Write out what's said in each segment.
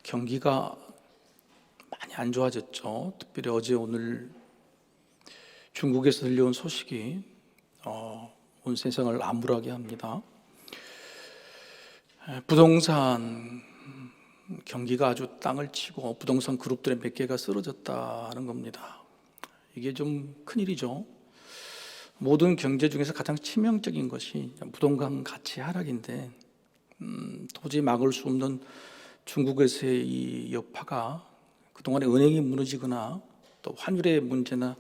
경기가 많이 안 좋아졌죠. 특별히 어제 오늘 중국에서 들려온 소식이 온 세상을 암울하게 합니다. 부동산 경기가 아주 땅을 치고 부동산 그룹들의 몇 개가 쓰러졌다는 겁니다. 이게 좀 큰일이죠. 모든 경제 중에서 가장 치명적인 것이 부동산 가치 하락인데 도저히 막을 수 없는 중국에서의 이 여파가 그동안에 은행이 무너지거나 또 환율의 문제나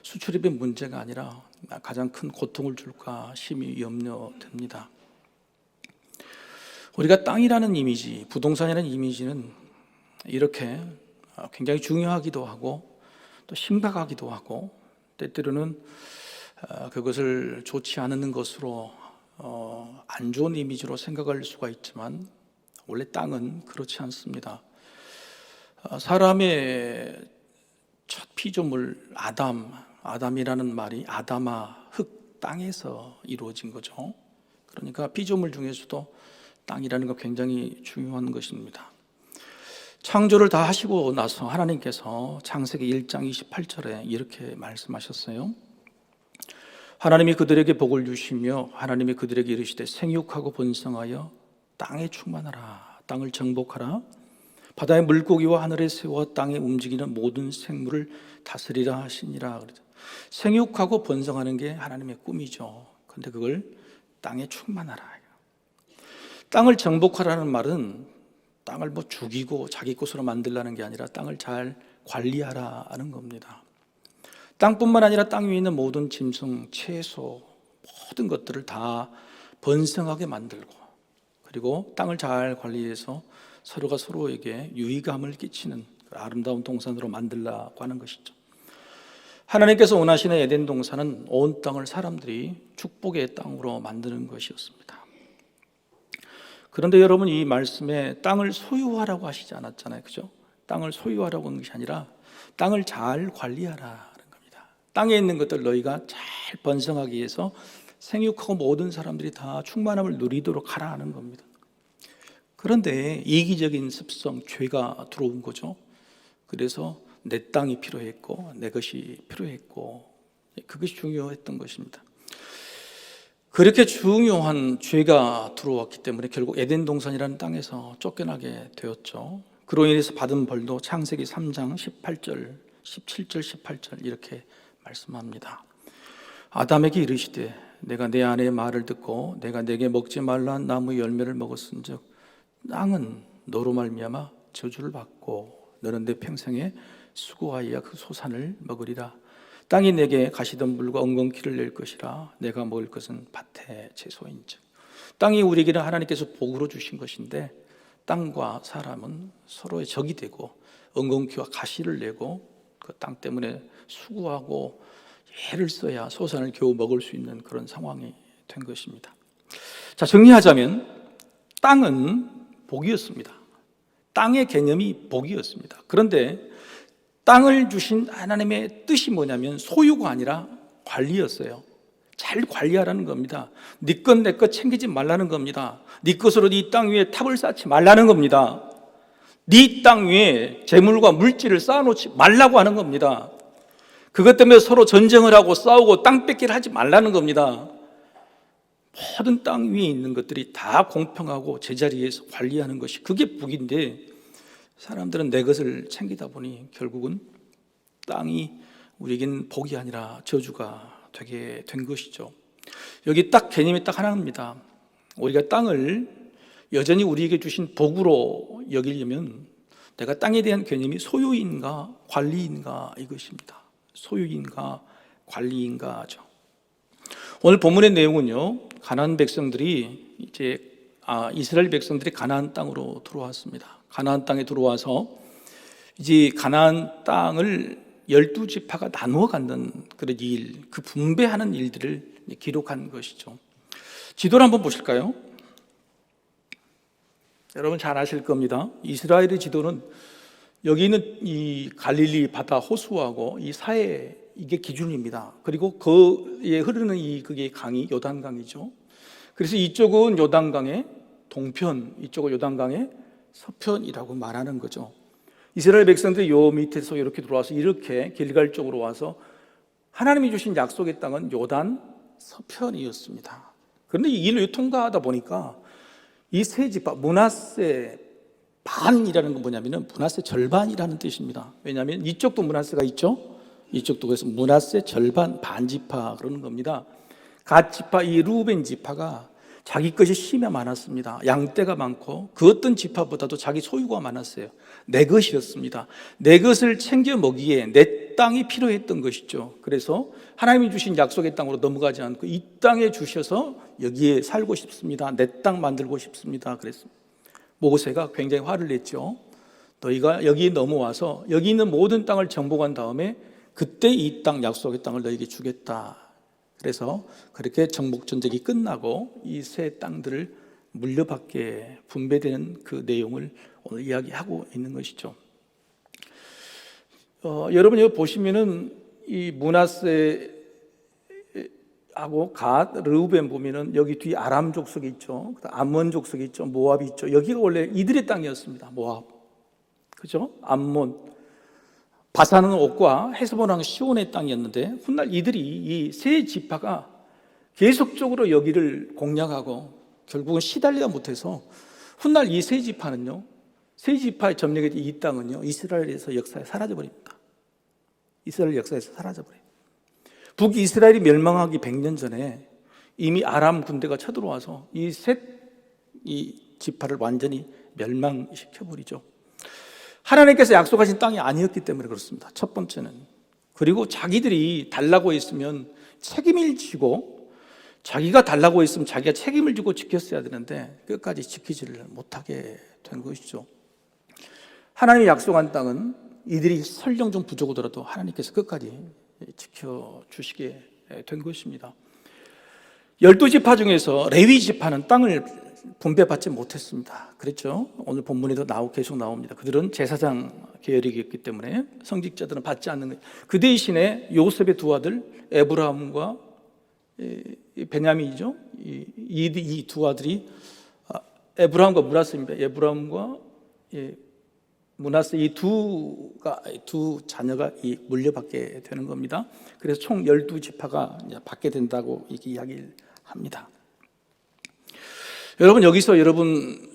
수출입의 문제가 아니라 가장 큰 고통을 줄까 심히 염려됩니다. 우리가 땅이라는 이미지, 부동산이라는 이미지는 이렇게 굉장히 중요하기도 하고 또 심각하기도 하고 때때로는 그것을 좋지 않은 것으로 안 좋은 이미지로 생각할 수가 있지만 원래 땅은 그렇지 않습니다. 사람의 첫 피조물 아담이라는 말이 아담아, 흙, 땅에서 이루어진 거죠. 그러니까 피조물 중에서도 땅이라는 거 굉장히 중요한 것입니다. 창조를 다 하시고 나서 하나님께서 창세기 1장 28절에 이렇게 말씀하셨어요. 하나님이 그들에게 복을 주시며 하나님이 그들에게 이르시되 생육하고 번성하여 땅에 충만하라, 땅을 정복하라, 바다의 물고기와 하늘의 새와 땅에 움직이는 모든 생물을 다스리라 하시니라. 생육하고 번성하는 게 하나님의 꿈이죠. 그런데 그걸 땅에 충만하라. 땅을 정복하라는 말은 땅을 죽이고 자기 것으로 만들라는 게 아니라 땅을 잘 관리하라는 겁니다. 땅뿐만 아니라 땅 위에 있는 모든 짐승, 채소, 모든 것들을 다 번성하게 만들고 그리고 땅을 잘 관리해서 서로가 서로에게 유의감을 끼치는 아름다운 동산으로 만들라고 하는 것이죠. 하나님께서 원하시는 에덴 동산은 온 땅을 사람들이 축복의 땅으로 만드는 것이었습니다. 그런데 여러분, 이 말씀에 땅을 소유하라고 하시지 않았잖아요, 그죠? 땅을 소유하라고 하는 것이 아니라 땅을 잘 관리하라는 겁니다. 땅에 있는 것들 너희가 잘 번성하기 위해서 생육하고 모든 사람들이 다 충만함을 누리도록 하라 하는 겁니다. 그런데 이기적인 습성, 죄가 들어온 거죠. 그래서 내 땅이 필요했고 내 것이 필요했고 그것이 중요했던 것입니다. 그렇게 중요한 죄가 들어왔기 때문에 결국 에덴 동산이라는 땅에서 쫓겨나게 되었죠. 그로 인해서 받은 벌도 창세기 3장 18절, 17절, 18절 이렇게 말씀합니다. 아담에게 이르시되 내가 내 아내의 말을 듣고 내가 내게 먹지 말라는 나무의 열매를 먹었은즉 땅은 너로 말미암아 저주를 받고 너는 내 평생에 수고하여 그 소산을 먹으리라. 땅이 내게 가시덤불과 엉겅퀴를 낼 것이라. 내가 먹을 것은 밭의 채소인즉. 땅이 우리에게는 하나님께서 복으로 주신 것인데 땅과 사람은 서로의 적이 되고 엉겅퀴와 가시를 내고 그 땅 때문에 수고하고 애를 써야 소산을 겨우 먹을 수 있는 그런 상황이 된 것입니다. 자, 정리하자면 땅은 복이었습니다. 땅의 개념이 복이었습니다. 그런데 땅을 주신 하나님의 뜻이 뭐냐면 소유가 아니라 관리였어요. 잘 관리하라는 겁니다. 네 것 내 것 챙기지 말라는 겁니다. 네 것으로 네 땅 위에 탑을 쌓지 말라는 겁니다. 네 땅 위에 재물과 물질을 쌓아놓지 말라고 하는 겁니다. 그것 때문에 서로 전쟁을 하고 싸우고 땅 뺏기를 하지 말라는 겁니다. 모든 땅 위에 있는 것들이 다 공평하고 제자리에서 관리하는 것이 그게 복인데 사람들은 내 것을 챙기다 보니 결국은 땅이 우리에겐 복이 아니라 저주가 되게 된 것이죠. 여기 딱 개념이 딱 하나입니다. 우리가 땅을 여전히 우리에게 주신 복으로 여기려면 내가 땅에 대한 개념이 소유인가 관리인가 이것입니다. 소유인가 관리인가죠. 오늘 본문의 내용은요, 가나안 백성들이 이스라엘 백성들이 가나안 땅으로 들어왔습니다. 가나안 땅에 들어와서 이제 가나안 땅을 12지파가 나누어 갖는 그런 일, 그 분배하는 일들을 기록한 것이죠. 지도를 한번 보실까요? 여러분 잘 아실 겁니다. 이스라엘의 지도는 여기 있는 이 갈릴리 바다 호수하고 이 사해 이게 기준입니다. 그리고 그에 흐르는 그게 강이 요단강이죠. 그래서 이쪽은 요단강의 동편, 이쪽은 요단강의 서편이라고 말하는 거죠. 이스라엘 백성들이 요 밑에서 이렇게 들어와서 이렇게 길갈 쪽으로 와서 하나님이 주신 약속의 땅은 요단 서편이었습니다. 그런데 이 길을 통과하다 보니까 이 세 지파, 므낫세 반이라는 건 뭐냐면은 므낫세 절반이라는 뜻입니다. 왜냐하면 이쪽도 므낫세가 있죠. 이쪽도, 그래서 므낫세 절반 반 지파 그러는 겁니다. 갓 지파, 이 루벤 지파가 자기 것이 심에 많았습니다. 양떼가 많고 그 어떤 지파보다도 자기 소유가 많았어요. 내 것이었습니다. 내 것을 챙겨 먹기에 내 땅이 필요했던 것이죠. 그래서 하나님이 주신 약속의 땅으로 넘어가지 않고 이 땅에 주셔서 여기에 살고 싶습니다. 내 땅 만들고 싶습니다. 그래서 모세가 굉장히 화를 냈죠. 너희가 여기에 넘어와서 여기 있는 모든 땅을 정복한 다음에 그때 이 땅, 약속의 땅을 너희에게 주겠다. 그래서 그렇게 정복 전쟁이 끝나고 이 세 땅들을 물려받게 분배되는 그 내용을 오늘 이야기하고 있는 것이죠. 여러분 여기 보시면은 이 므낫세하고 갓, 르우벤 보면은 여기 뒤에 아람 족속이 있죠. 암몬 족속이 있죠. 모압이 있죠. 여기가 원래 이들의 땅이었습니다. 모압, 그죠? 암몬. 바산은 옥과 헤스본왕 시온의 땅이었는데 훗날 이들이 이 세 지파가 계속적으로 여기를 공략하고 결국은 시달리다 못해서 훗날 이 세 지파는요, 세 지파의 점령의 이 땅은요, 이스라엘에서 역사에 사라져버립니다. 이스라엘 역사에서 사라져버려요. 북이스라엘이 멸망하기 100년 전에 이미 아람 군대가 쳐들어와서 이 지파를 완전히 멸망시켜버리죠. 하나님께서 약속하신 땅이 아니었기 때문에 그렇습니다. 첫 번째는. 그리고 자기들이 달라고 했으면 책임을 지고, 자기가 달라고 했으면 자기가 책임을 지고 지켰어야 되는데 끝까지 지키지를 못하게 된 것이죠. 하나님이 약속한 땅은 이들이 설령 좀 부족하더라도 하나님께서 끝까지 지켜주시게 된 것입니다. 12지파 중에서 레위 지파는 땅을 분배받지 못했습니다. 그랬죠? 오늘 본문에도 계속 나옵니다. 그들은 제사장 계열이기 때문에 성직자들은 받지 않는 거예요. 그 대신에 요셉의 두 아들 에브라함과 베냐민이죠. 이 두 아들이 에브라함과 므낫세입니다. 에브라함과 므낫세 이 두 자녀가 물려받게 되는 겁니다. 그래서 총 12지파가 받게 된다고 이렇게 이야기를 합니다. 여러분 여기서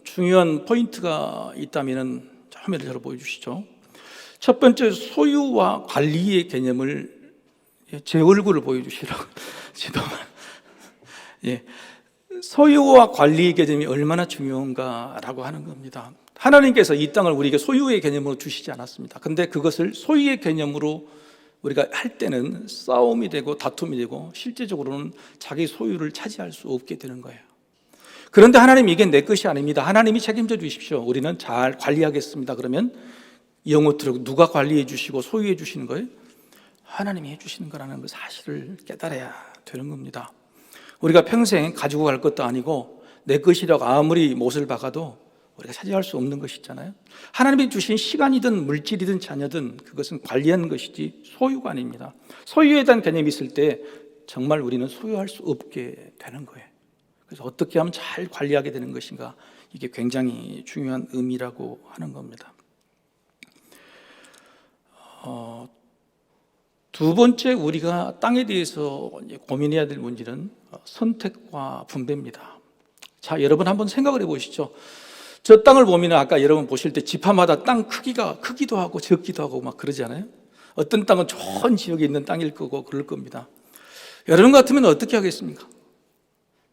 중요한 포인트가 있다면 화면을 잘 보여주시죠. 첫 번째, 소유와 관리의 개념을 제 얼굴을 보여주시라고 지도만. 소유와 관리의 개념이 얼마나 중요한가라고 하는 겁니다. 하나님께서 이 땅을 우리에게 소유의 개념으로 주시지 않았습니다. 그런데 그것을 소유의 개념으로 우리가 할 때는 싸움이 되고 다툼이 되고 실제적으로는 자기 소유를 차지할 수 없게 되는 거예요. 그런데 하나님, 이게 내 것이 아닙니다. 하나님이 책임져 주십시오. 우리는 잘 관리하겠습니다. 그러면 영어트로 누가 관리해 주시고 소유해 주시는 거예요? 하나님이 해 주시는 거라는 그 사실을 깨달아야 되는 겁니다. 우리가 평생 가지고 갈 것도 아니고 내 것이라고 아무리 못을 박아도 우리가 차지할 수 없는 것이 있잖아요. 하나님이 주신 시간이든 물질이든 자녀든 그것은 관리하는 것이지 소유가 아닙니다. 소유에 대한 개념이 있을 때 정말 우리는 소유할 수 없게 되는 거예요. 그래서 어떻게 하면 잘 관리하게 되는 것인가, 이게 굉장히 중요한 의미라고 하는 겁니다. 두 번째, 우리가 땅에 대해서 고민해야 될 문제는 선택과 분배입니다. 자, 여러분 한번 생각을 해보시죠. 저 땅을 보면 아까 여러분 보실 때 지파마다 땅 크기가 크기도 하고 적기도 하고 막 그러지 않아요? 어떤 땅은 좋은 지역에 있는 땅일 거고 그럴 겁니다. 여러분 같으면 어떻게 하겠습니까?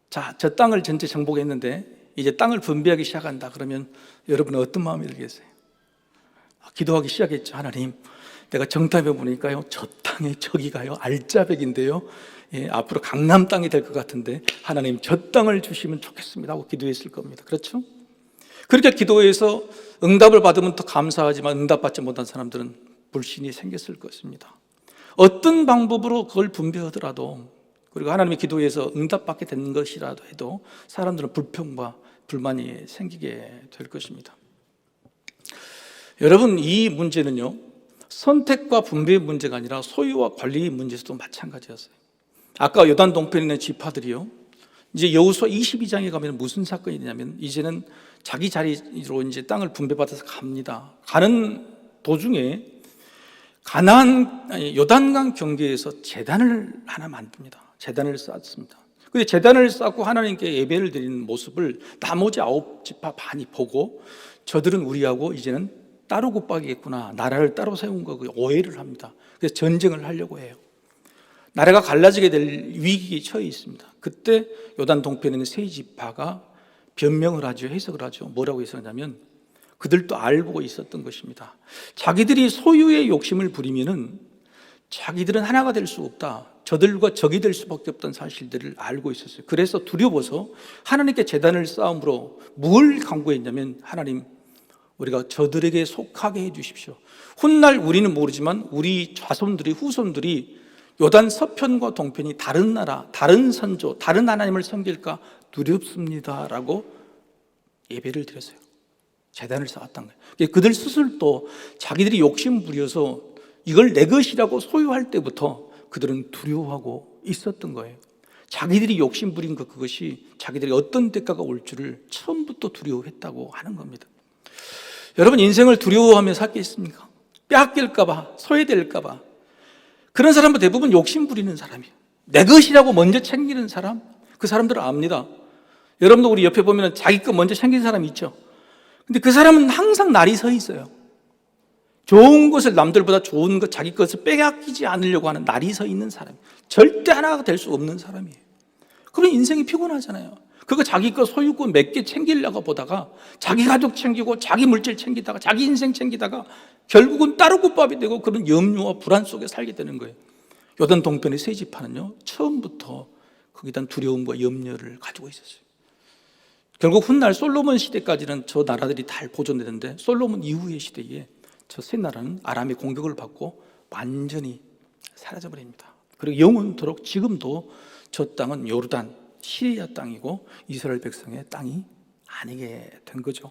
자, 저 땅을 전체 정복했는데 이제 땅을 분배하기 시작한다. 그러면 여러분은 어떤 마음이 들겠어요? 기도하기 시작했죠. 하나님, 내가 정답해 보니까요, 저 땅에 저기가요 알짜배기인데요, 앞으로 강남 땅이 될 것 같은데 하나님, 저 땅을 주시면 좋겠습니다 하고 기도했을 겁니다. 그렇죠? 그렇게 기도해서 응답을 받으면 더 감사하지만 응답받지 못한 사람들은 불신이 생겼을 것입니다. 어떤 방법으로 그걸 분배하더라도, 그리고 하나님의 기도에서 응답받게 되는 것이라도 해도 사람들은 불평과 불만이 생기게 될 것입니다. 여러분, 이 문제는요, 선택과 분배의 문제가 아니라 소유와 관리의 문제에서도 마찬가지였어요. 아까 요단 동편에 있는 지파들이요, 이제 여호수아 22장에 가면 무슨 사건이 되냐면 이제는 자기 자리로 이제 땅을 분배받아서 갑니다. 가는 도중에 요단강 경계에서 제단을 하나 만듭니다. 제단을 쌓습니다. 근데 제단을 쌓고 하나님께 예배를 드리는 모습을 나머지 9지파 반이 보고 저들은 우리하고 이제는 따로 굽박이겠구나, 나라를 따로 세운 거 오해를 합니다. 그래서 전쟁을 하려고 해요. 나라가 갈라지게 될 위기에 처해 있습니다. 그때 요단 동편에 있는 세 지파가 변명을 하죠. 해석을 하죠. 뭐라고 해석하냐면 그들도 알고 있었던 것입니다. 자기들이 소유의 욕심을 부리면은 자기들은 하나가 될 수 없다, 저들과 적이 될 수밖에 없다는 사실들을 알고 있었어요. 그래서 두려워서 하나님께 제단을 쌓음으로 뭘 강구했냐면, 하나님, 우리가 저들에게 속하게 해주십시오. 훗날 우리는 모르지만 우리 자손들이, 후손들이 요단 서편과 동편이 다른 나라, 다른 선조, 다른 하나님을 섬길까 두렵습니다 라고 예배를 드렸어요. 제단을 쌓았던 거예요. 그들 스스로도 자기들이 욕심 부려서 이걸 내 것이라고 소유할 때부터 그들은 두려워하고 있었던 거예요. 자기들이 욕심 부린 것, 그것이 자기들이 어떤 대가가 올 줄을 처음부터 두려워했다고 하는 겁니다. 여러분, 인생을 두려워하며 살겠습니까? 빼앗길까 봐, 소외될까 봐. 그런 사람은 대부분 욕심 부리는 사람이에요. 내 것이라고 먼저 챙기는 사람, 그 사람들은 압니다. 여러분도 우리 옆에 보면 자기 것 먼저 챙기는 사람이 있죠. 근데 그 사람은 항상 날이 서 있어요. 좋은 것을, 남들보다 좋은 것, 자기 것을 빼앗기지 않으려고 하는 날이 서 있는 사람, 절대 하나가 될 수 없는 사람이에요. 그럼 인생이 피곤하잖아요. 그거 자기 것 소유권 몇 개 챙기려고 보다가 자기 가족 챙기고 자기 물질 챙기다가 자기 인생 챙기다가 결국은 따로국밥이 되고 그런 염려와 불안 속에 살게 되는 거예요. 요단 동편의 세 지파는요, 처음부터 거기에 대한 두려움과 염려를 가지고 있었어요. 결국 훗날 솔로몬 시대까지는 저 나라들이 다 보존되는데, 솔로몬 이후의 시대에 저 세 나라는 아람의 공격을 받고 완전히 사라져버립니다. 그리고 영원토록 지금도 저 땅은 요르단, 시리아 땅이고 이스라엘 백성의 땅이 아니게 된 거죠.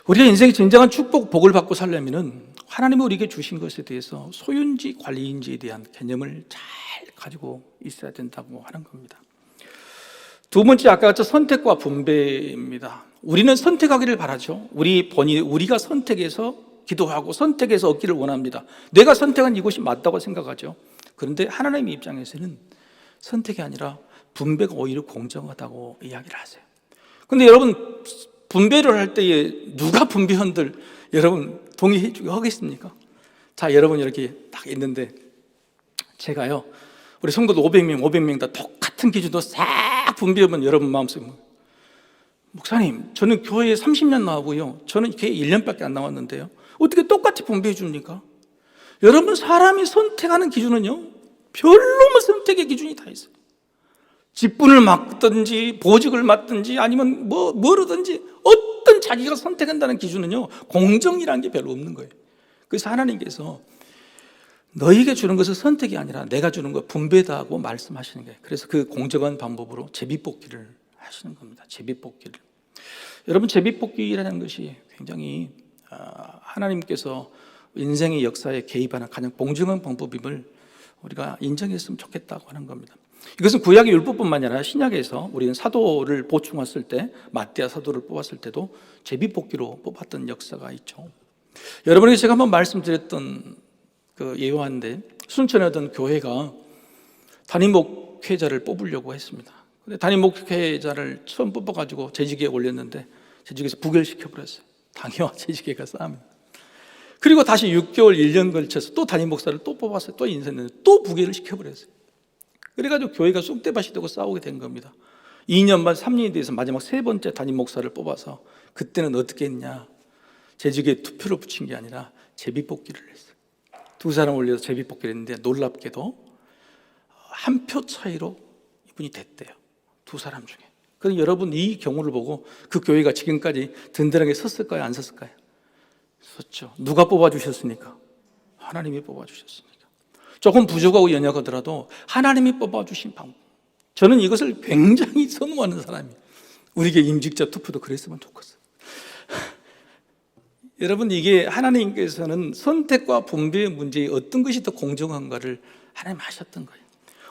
우리가 인생의 진정한 축복, 복을 받고 살려면 하나님이 우리에게 주신 것에 대해서 소유인지 관리인지에 대한 개념을 잘 가지고 있어야 된다고 하는 겁니다. 두 번째, 아까 같이 선택과 분배입니다. 우리는 선택하기를 바라죠. 우리가 선택해서 기도하고 선택해서 얻기를 원합니다. 내가 선택한 이것이 맞다고 생각하죠. 그런데 하나님의 입장에서는 선택이 아니라 분배가 오히려 공정하다고 이야기를 하세요. 근데 여러분, 분배를 할 때에 누가 분배원들 여러분 동의해 주게 하겠습니까? 자, 여러분 이렇게 딱 있는데 제가요, 우리 성도들 500명 다 똑같은 기준으로 싹 분배하면 여러분 마음속에, 목사님, 저는 교회에 30년 나오고요, 저는 교회에 1년밖에 안 나왔는데요, 어떻게 똑같이 분배해 줍니까? 여러분, 사람이 선택하는 기준은요, 별로 선택의 기준이 다 있어요. 직분을 맡든지 보직을 맡든지 아니면 뭐로든지 어떤 자기가 선택한다는 기준은요, 공정이라는 게 별로 없는 거예요. 그래서 하나님께서 너희에게 주는 것은 선택이 아니라 내가 주는 것 분배다 고 말씀하시는 거예요. 그래서 그 공정한 방법으로 제비뽑기를 하시는 겁니다. 제비뽑기를. 여러분, 제비뽑기라는 것이 굉장히 하나님께서 인생의 역사에 개입하는 가장 공정한 방법임을 우리가 인정했으면 좋겠다고 하는 겁니다. 이것은 구약의 율법뿐만 아니라 신약에서 우리는 사도를 보충했을 때, 마띠아 사도를 뽑았을 때도 제비뽑기로 뽑았던 역사가 있죠. 여러분에게 제가 한번 말씀드렸던 그 예화인데, 순천에 어떤 교회가 담임 목회자를 뽑으려고 했습니다. 근데 담임 목회자를 처음 뽑아가지고 재직에 올렸는데 재직에서 부결시켜버렸어요. 당회와 재직회가 싸움이. 그리고 다시 6개월, 1년 걸쳐서 또 담임 목사를 또 뽑았어요. 또 인사했는데 또 부결을 시켜버렸어요. 그래가지고 교회가 쑥대밭이 되고 싸우게 된 겁니다. 2년 반, 3년이 돼서 마지막 세 번째 담임 목사를 뽑아서 그때는 어떻게 했냐, 재직에 투표를 붙인 게 아니라 제비뽑기를 했어요. 두 사람 올려서 제비뽑기를 했는데 놀랍게도 한 표 차이로 이분이 됐대요. 두 사람 중에. 그럼 여러분, 이 경우를 보고 그 교회가 지금까지 든든하게 섰을까요? 안 섰을까요? 섰죠. 누가 뽑아주셨습니까? 하나님이 뽑아주셨습니다. 조금 부족하고 연약하더라도 하나님이 뽑아주신 방법, 저는 이것을 굉장히 선호하는 사람이에요. 우리에게 임직자 투표도 그랬으면 좋겠어요. 여러분, 이게 하나님께서는 선택과 분배의 문제에 어떤 것이 더 공정한가를 하나님 하셨던 거예요.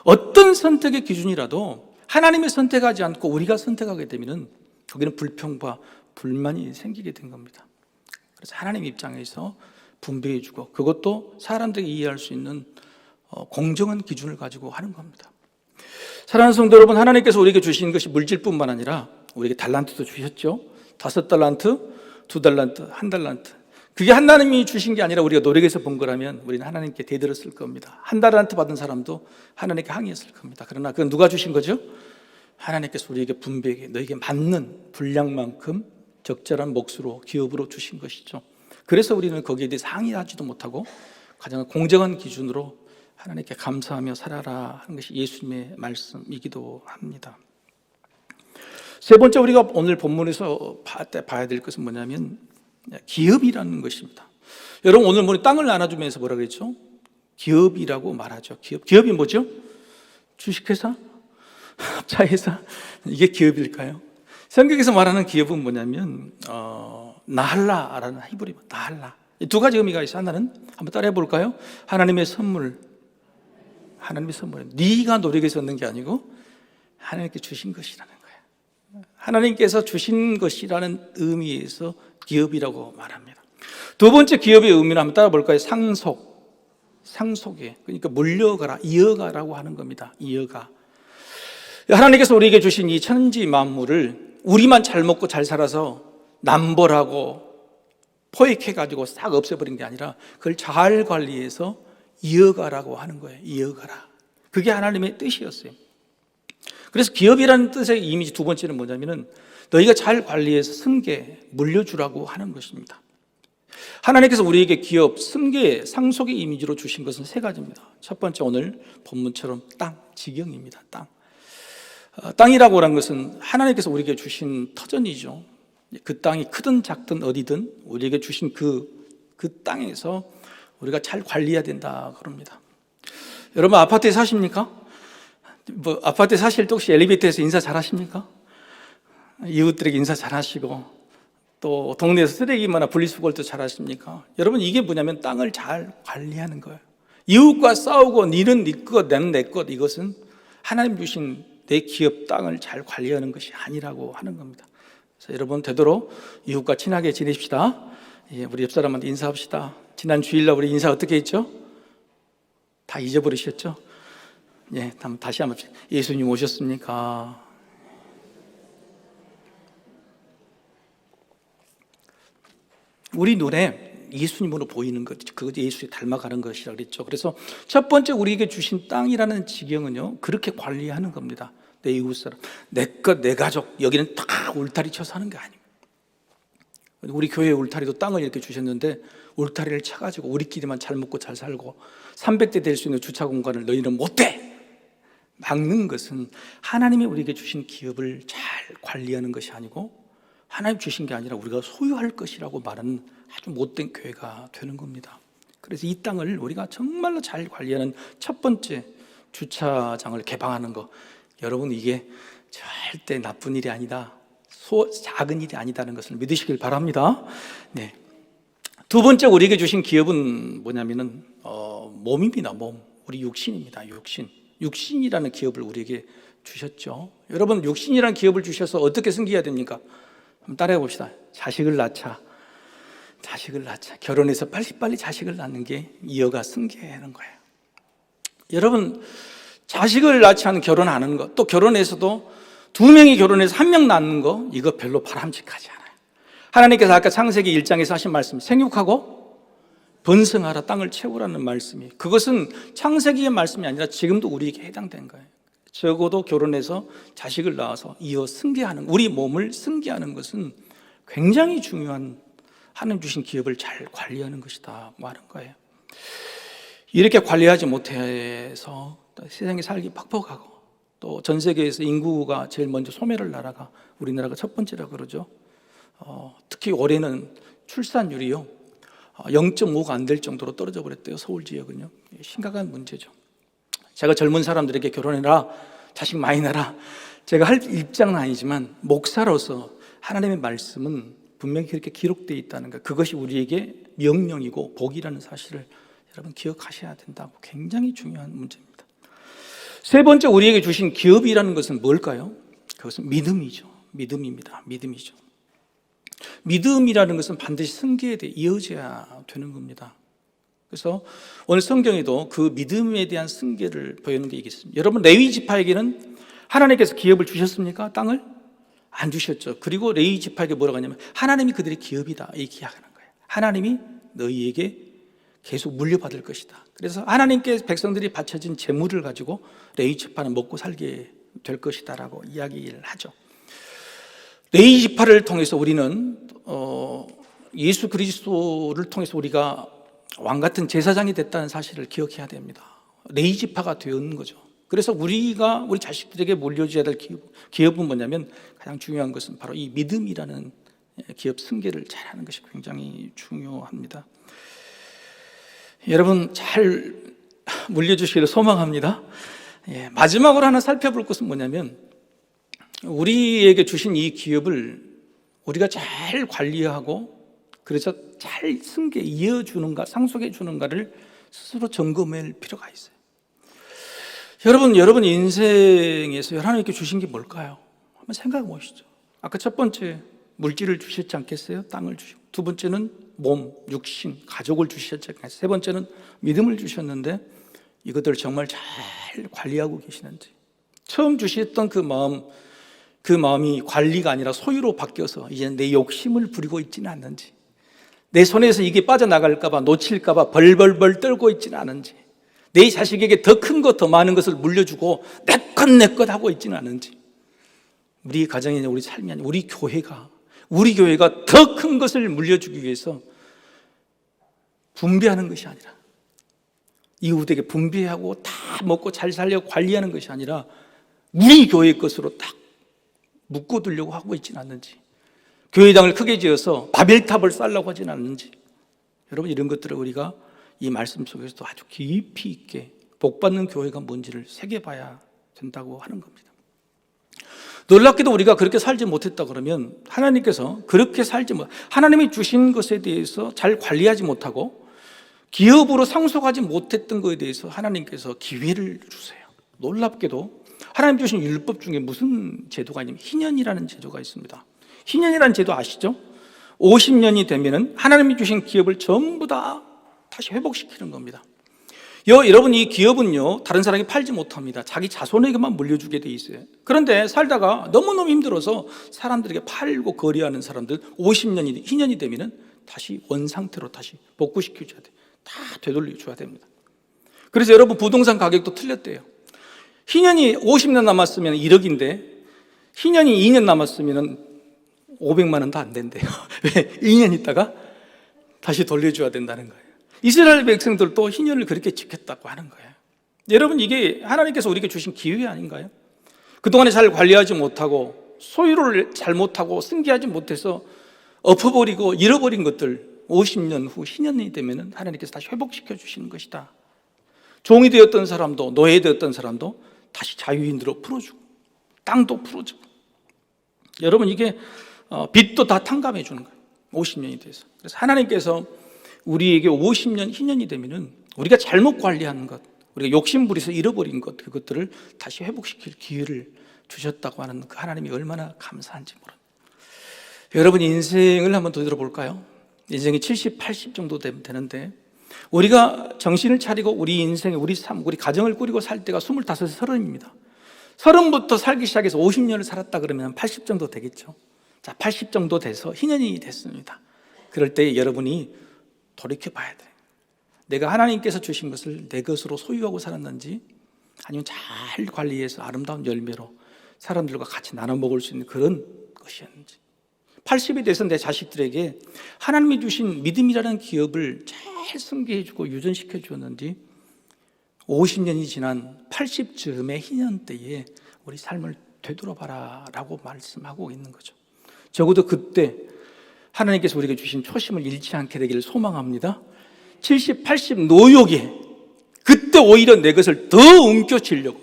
어떤 선택의 기준이라도 하나님이 선택하지 않고 우리가 선택하게 되면 거기는 불평과 불만이 생기게 된 겁니다. 그래서 하나님 입장에서 분배해 주고, 그것도 사람들이 이해할 수 있는 공정한 기준을 가지고 하는 겁니다. 사랑하는 성도 여러분, 하나님께서 우리에게 주신 것이 물질뿐만 아니라 우리에게 달란트도 주셨죠. 5달란트, 2달란트, 1달란트. 그게 하나님이 주신 게 아니라 우리가 노력해서 번 거라면 우리는 하나님께 대들었을 겁니다. 1달란트 받은 사람도 하나님께 항의했을 겁니다. 그러나 그건 누가 주신 거죠? 하나님께서 우리에게 분배하게, 너에게 맞는 분량만큼 적절한 몫으로, 기업으로 주신 것이죠. 그래서 우리는 거기에 대해서 항의하지도 못하고 가장 공정한 기준으로 하나님께 감사하며 살아라 하는 것이 예수님의 말씀이기도 합니다. 세 번째, 우리가 오늘 본문에서 봐야 될 것은 뭐냐면 기업이라는 것입니다. 여러분, 오늘 우리 땅을 나눠주면서 뭐라 그랬죠? 기업이라고 말하죠. 기업이 뭐죠? 주식회사? 합차회사? 이게 기업일까요? 성경에서 말하는 기업은 뭐냐면 나할라라는 히브리 나할라. 두 가지 의미가 있어요. 하나는 한번 따라해 볼까요? 하나님의 선물. 하나님의 선물. 네가 노력해서 얻는 게 아니고 하나님께 주신 것이라는 거예요. 하나님께서 주신 것이라는 의미에서 기업이라고 말합니다. 두 번째 기업의 의미는 한번 따라 볼까요? 상속에. 그러니까 물려가라, 이어가라고 하는 겁니다. 이어가. 하나님께서 우리에게 주신 이 천지 만물을 우리만 잘 먹고 잘 살아서 남벌하고 포획해가지고 싹 없애버린 게 아니라 그걸 잘 관리해서 이어가라고 하는 거예요. 이어가라. 그게 하나님의 뜻이었어요. 그래서 기업이라는 뜻의 이미지 두 번째는 뭐냐면은 너희가 잘 관리해서 승계, 물려주라고 하는 것입니다. 하나님께서 우리에게 기업, 승계, 상속의 이미지로 주신 것은 세 가지입니다. 첫 번째, 오늘 본문처럼 땅, 지경입니다. 땅이라고 하는 것은 하나님께서 우리에게 주신 터전이죠. 그 땅이 크든 작든 어디든 우리에게 주신 그 땅에서 우리가 잘 관리해야 된다 그럽니다. 여러분, 아파트에 사십니까? 아파트에 사실 때 혹시 엘리베이터에서 인사 잘 하십니까? 이웃들에게 인사 잘 하시고, 또 동네에서 쓰레기 많아 분리수거를 잘 하십니까? 여러분, 이게 뭐냐면 땅을 잘 관리하는 거예요. 이웃과 싸우고 니는 네 것, 나는 내 것, 이것은 하나님 주신 내 기업 땅을 잘 관리하는 것이 아니라고 하는 겁니다. 그래서 여러분, 되도록 이웃과 친하게 지내십시다. 우리 옆 사람한테 인사합시다. 지난 주일날 우리 인사 어떻게 했죠? 다 잊어버리셨죠? 다시 한번. 예수님 오셨습니까? 우리 눈에 예수님으로 보이는 것, 그것이 예수에 닮아가는 것이라고 그랬죠. 그래서 첫 번째 우리에게 주신 땅이라는 지경은요, 그렇게 관리하는 겁니다. 내 이웃 사람, 내 것, 내 가족, 여기는 다 울타리 쳐서 하는 게 아닙니다. 우리 교회 울타리도 땅을 이렇게 주셨는데 울타리를 쳐가지고 우리끼리만 잘 먹고 잘 살고 300대 될 수 있는 주차 공간을 너희는 못해 막는 것은 하나님이 우리에게 주신 기업을 잘 관리하는 것이 아니고 하나님 주신 게 아니라 우리가 소유할 것이라고 말하는 아주 못된 교회가 되는 겁니다. 그래서 이 땅을 우리가 정말로 잘 관리하는 첫 번째 주차장을 개방하는 거, 여러분, 이게 절대 나쁜 일이 아니다, 작은 일이 아니다는 것을 믿으시길 바랍니다. 두 번째 우리에게 주신 기업은 뭐냐면은 몸입니다. 몸. 우리 육신입니다. 육신이라는 기업을 우리에게 주셨죠. 여러분, 육신이라는 기업을 주셔서 어떻게 승계해야 됩니까? 한번 따라해 봅시다. 자식을 낳자. 결혼해서 빨리빨리 자식을 낳는 게 이어가 승계하는 거예요. 여러분, 자식을 낳지 않은 결혼하는 것, 또 결혼해서도 2명이 결혼해서 1명 낳는 거, 이거 별로 바람직하지 않아요. 하나님께서 아까 창세기 1장에서 하신 말씀, 생육하고 번성하라, 땅을 채우라는 말씀이, 그것은 창세기의 말씀이 아니라 지금도 우리에게 해당된 거예요. 적어도 결혼해서 자식을 낳아서 이어 승계하는, 우리 몸을 승계하는 것은 굉장히 중요한 하나님 주신 기업을 잘 관리하는 것이다 하는 거예요. 이렇게 관리하지 못해서 세상에 살기 팍팍하고, 또 전 세계에서 인구가 제일 먼저 소멸할 나라가 우리나라가 첫 번째라 그러죠. 특히 올해는 출산율이요 0.5가 안 될 정도로 떨어져 버렸대요. 서울 지역은요. 심각한 문제죠. 제가 젊은 사람들에게 결혼해라, 자식 많이 낳아라, 제가 할 입장은 아니지만 목사로서 하나님의 말씀은 분명히 그렇게 기록되어 있다는 것, 그것이 우리에게 명령이고 복이라는 사실을 여러분 기억하셔야 된다고, 굉장히 중요한 문제입니다. 세 번째 우리에게 주신 기업이라는 것은 뭘까요? 그것은 믿음이죠. 믿음입니다. 믿음이죠. 믿음이라는 것은 반드시 승계에 대해 이어져야 되는 겁니다. 그래서 오늘 성경에도 그 믿음에 대한 승계를 보이는 게 있습니다. 여러분, 레위 지파에게는 하나님께서 기업을 주셨습니까? 땅을? 안 주셨죠. 그리고 레위 지파에게 뭐라고 하냐면 하나님이 그들의 기업이다 이렇게 이야기하는 거예요. 하나님이 너희에게 계속 물려받을 것이다. 그래서 하나님께 백성들이 바쳐진 재물을 가지고 레위 지파는 먹고 살게 될 것이다 라고 이야기를 하죠. 레위 지파를 통해서 우리는 예수 그리스도를 통해서 우리가 왕같은 제사장이 됐다는 사실을 기억해야 됩니다. 레위 지파가 되는 거죠. 그래서 우리 자식들에게 물려줘야 될 기업은 뭐냐면 가장 중요한 것은 바로 이 믿음이라는 기업 승계를 잘하는 것이 굉장히 중요합니다. 여러분 잘 물려주시기를 소망합니다. 마지막으로 하나 살펴볼 것은 뭐냐면 우리에게 주신 이 기업을 우리가 잘 관리하고 그래서 잘 승계 이어주는가 상속해 주는가를 스스로 점검할 필요가 있어요. 여러분 인생에서 하나님께 주신 게 뭘까요? 한번 생각해 보시죠. 아까 첫 번째 물질을 주셨지 않겠어요? 땅을 주시고, 두 번째는 몸, 육신, 가족을 주셨지 않겠어요? 세 번째는 믿음을 주셨는데 이것들을 정말 잘 관리하고 계시는지, 처음 주셨던 그 마음이 관리가 아니라 소유로 바뀌어서 이제 내 욕심을 부리고 있지는 않는지, 내 손에서 이게 빠져나갈까봐 놓칠까봐 벌벌벌 떨고 있지는 않은지, 내 자식에게 더 큰 것, 더 많은 것을 물려주고 내 것 하고 있지는 않은지, 우리 가정이 아니라 우리 삶이 아니라 우리 교회가 더 큰 것을 물려주기 위해서 분배하는 것이 아니라, 이웃에게 분배하고 다 먹고 잘 살려고 관리하는 것이 아니라 우리 교회 것으로 딱 묶어두려고 하고 있지는 않는지, 교회당을 크게 지어서 바벨탑을 쌓으려고 하지는 않는지, 여러분 이런 것들을 우리가 이 말씀 속에서도 아주 깊이 있게 복받는 교회가 뭔지를 새겨봐야 된다고 하는 겁니다. 놀랍게도 우리가 그렇게 살지 못했다 그러면 하나님께서 하나님이 주신 것에 대해서 잘 관리하지 못하고 기업으로 상속하지 못했던 것에 대해서 하나님께서 기회를 주세요. 놀랍게도 하나님 주신 율법 중에 무슨 제도가 있냐면 희년이라는 제도가 있습니다. 희년이라는 제도 아시죠? 50년이 되면은 하나님이 주신 기업을 전부 다 다시 회복시키는 겁니다. 여러분 이 기업은요 다른 사람이 팔지 못합니다. 자기 자손에게만 물려주게 돼 있어요. 그런데 살다가 너무너무 힘들어서 사람들에게 팔고 거래하는 사람들 50년이 희년이 되면은 다시 원상태로 다시 복구시켜줘야 돼. 다 되돌려줘야 됩니다. 그래서 여러분 부동산 가격도 틀렸대요. 희년이 50년 남았으면 1억인데 희년이 2년 남았으면 500만 원도 안 된대요. 왜? 2년 있다가 다시 돌려줘야 된다는 거예요. 이스라엘 백성들도 희년을 그렇게 지켰다고 하는 거예요. 여러분 이게 하나님께서 우리에게 주신 기회 아닌가요? 그동안에 잘 관리하지 못하고 소유를 잘못하고 승계하지 못해서 엎어버리고 잃어버린 것들 50년 후 희년이 되면 하나님께서 다시 회복시켜 주시는 것이다. 종이 되었던 사람도 노예되었던 사람도 다시 자유인으로 풀어주고 땅도 풀어주고, 여러분 이게 빚도 다 탕감해 주는 거예요. 50년이 돼서. 그래서 하나님께서 우리에게 50년 희년이 되면은 우리가 잘못 관리하는 것, 우리가 욕심부려서 잃어버린 것, 그것들을 다시 회복시킬 기회를 주셨다고 하는 그 하나님이 얼마나 감사한지 모릅니다. 여러분 인생을 한번 되돌아볼까요? 인생이 70, 80 정도 되는데 우리가 정신을 차리고 우리 인생에 우리 삶, 우리 가정을 꾸리고 살 때가 25, 30입니다. 30부터 살기 시작해서 50년을 살았다 그러면 80 정도 되겠죠. 자, 80 정도 돼서 희년이 됐습니다. 그럴 때 여러분이 돌이켜 봐야 돼요. 내가 하나님께서 주신 것을 내 것으로 소유하고 살았는지, 아니면 잘 관리해서 아름다운 열매로 사람들과 같이 나눠 먹을 수 있는 그런 것이었는지, 80이 돼서 내 자식들에게 하나님이 주신 믿음이라는 기업을 잘 승계해주고 유전시켜 주었는지, 50년이 지난 80쯤의 희년 때에 우리 삶을 되돌아봐라 라고 말씀하고 있는 거죠. 적어도 그때 하나님께서 우리에게 주신 초심을 잃지 않게 되기를 소망합니다. 70, 80 노역에 그때 오히려 내 것을 더 움켜쥐려고,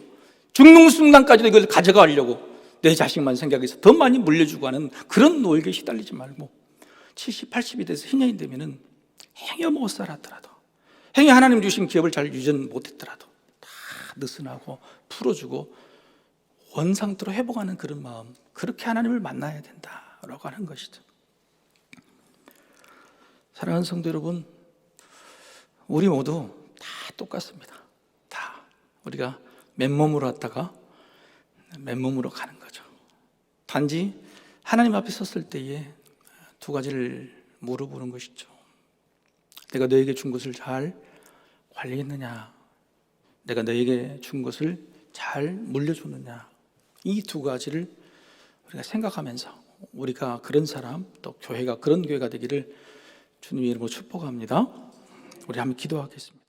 죽는 순간까지도 이걸 가져가려고 내 자식만 생각해서 더 많이 물려주고 하는 그런 노역에 시달리지 말고 70, 80이 돼서 희년이 되면은 행여 못 살았더라도, 행여 하나님 주신 기업을 잘 유전 못했더라도 다 느슨하고 풀어주고 원상태로 회복하는 그런 마음, 그렇게 하나님을 만나야 된다라고 하는 것이죠. 사랑하는 성도 여러분, 우리 모두 다 똑같습니다. 다 우리가 맨몸으로 왔다가 맨몸으로 가는 거죠. 단지 하나님 앞에 섰을 때에 두 가지를 물어보는 것이죠. 내가 너에게 준 것을 잘 관리했느냐? 내가 너에게 준 것을 잘 물려줬느냐? 이 두 가지를 우리가 생각하면서 우리가 그런 사람, 또 교회가 그런 교회가 되기를 주님의 이름으로 축복합니다. 우리 한번 기도하겠습니다.